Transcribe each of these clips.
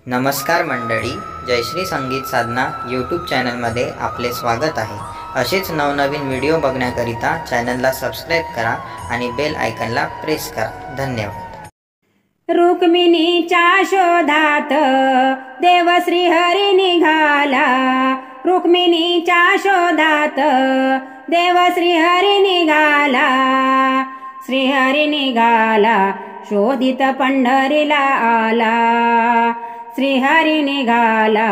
नमस्कार मंडळी, जयश्री संगीत साधना यूट्यूब चॅनलमध्ये आपले स्वागत आहे। असेच नवनवीन व्हिडिओ बघण्याकरिता चॅनलला सबस्क्राइब करा आणि बेल आयकॉनला प्रेस करा। धन्यवाद। रुक्मिणीच्या शोधात देव श्रीहरी निघाला, रुक्मिणीच्या शोधात देव श्रीहरी निघाला, श्रीहरी निघाला शोधित पंढरीला आला, श्रीहरी निघाला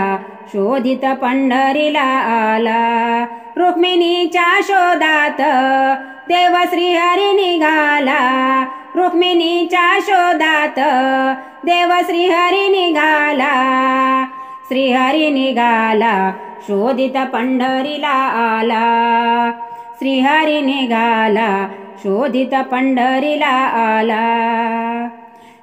शोधित पंढरीला आला। रुक्मिणीच्या शोधात देव श्रीहरी निघाला, रुक्मिणीच्या शोधात देव श्रीहरी निघाला, श्रीहरी निघाला शोधित पंढरीला आला, श्रीहरी निघाला शोधित पंढरीला आला।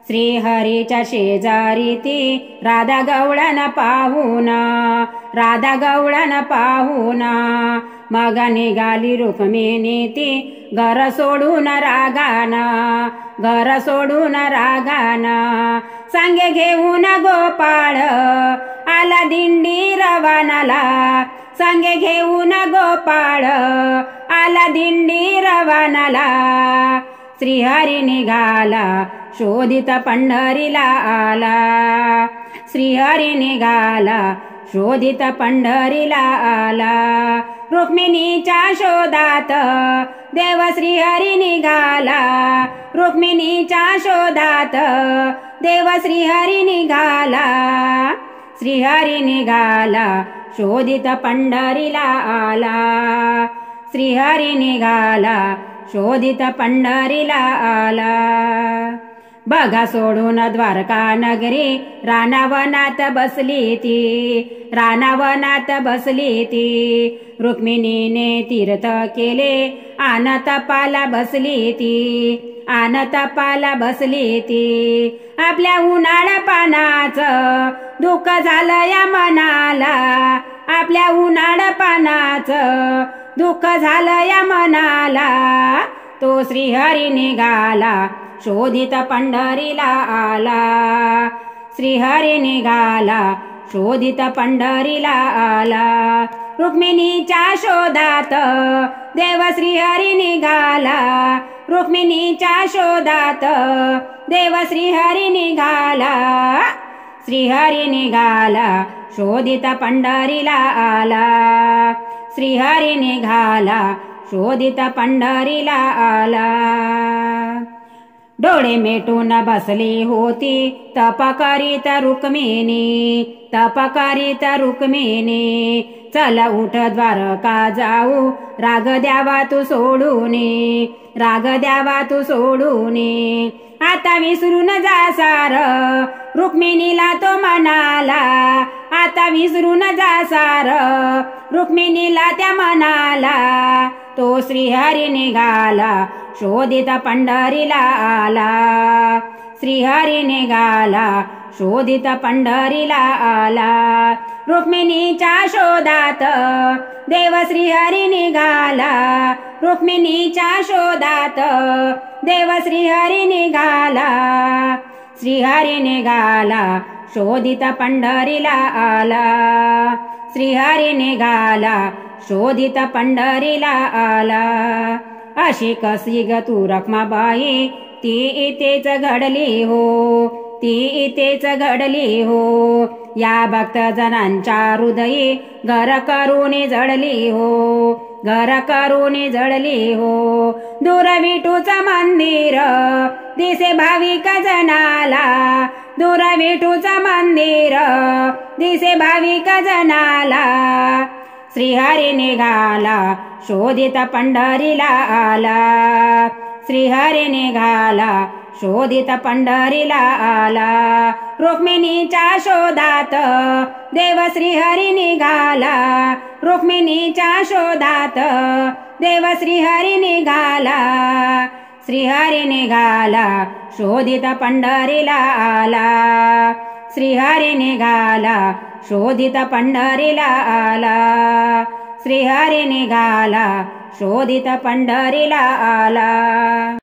श्रीहरीच्या शेजारी ती राधा गवळण पाहुना, राधा गवळण पाहुना मग निघाली रुक्मिणी ती घर सोडून रागाना, घर सोडून रागाना। सांगे घेऊन गोपाळ आला दिंडी रवानाला, सांगे घेऊन गोपाळ आला दिंडी रवानाला। श्रीहरी निघाला शोधित पंढरीला आला, श्रीहरी निघाला शोधित पंढरीला आला। रुक्मिणीच्या शोधात देव श्रीहरी निघाला, रुक्मिणीच्या शोधात देव श्रीहरी निघाला, श्रीहरी निघाला शोधित पंढरीला आला, श्रीहरी निघाला शोधित पंढरीला आला। बघा सोडून द्वारका नगरी रानावनात बसली ती, रानावनात बसली ती। रुक्मिणीने तीर्थ केले आन तपाला बसली ती, आन तपाला बसली ती। आपल्या उन्हाळ पानाचं दुःख झालं या मनाला, आपल्या उन्हाळ पानाचं दुःख झालं या मनाला। तो श्रीहरी निघाला शोधित पंढरीला आला, श्रीहरी निघाला शोधित पंढरीला आला। रुक्मिणीच्या शोधात देव श्रीहरी निघाला, रुक्मिणीच्या शोधात देव श्रीहरी निघाला, श्रीहरी निघाला शोधित पंढरीला आला, श्रीहरी निघाला शोधित पंढरीला आला। डोळे मिटून बसली होती तप करीत रुक्मिणी, तप करीत रुक्मिणी। चल उठ द्वारका जाऊ राग द्यावा तू सोडूनी, राग द्यावा तू सोडूनी। आता विसरून जा सार रुक्मिणीला तो म्हणाला, आता विसरून जा सार रुक्मिणीला त्या म्हणाला। तो श्रीहरी निघाला शोधित पंढरीला आला, श्रीहरी निघाला शोधित पंढरीला आला। रुक्मिणीच्या शोधात देव श्रीहरी निघाला, रुक्मिणीच्या शोधात देव श्रीहरी निघाला, श्रीहरी निघाला शोधित पंढरीला आला, श्रीहरी निघाला शोधित पंढरीला आला। अशी कशी ग तू रखमाबाई ती इथेच घडली हो, ती इथेच घडली हो। या भक्त जनांच्या हृदयी घर करून जडली हो, घर करून जडली हो। दूर विठूचं मंदिर दिसे भाविक जनाला, दूर विठूचं मंदिर दिसे भाविक जनाला। श्रीहरी निघाला शोधित पंढरीला आला, श्रीहरी निघाला शोधित पंढरीला आला। रुक्मिणीच्या शोधात देव श्रीहरी निघाला, रुक्मिणीच्या शोधात देव श्रीहरी निघाला, श्रीहरी निघाला शोधित पंढरीला आला, श्रीहरी निघाला शोधित पंढरीला आला, श्रीहरी निघाला शोधित पंढरीला आला।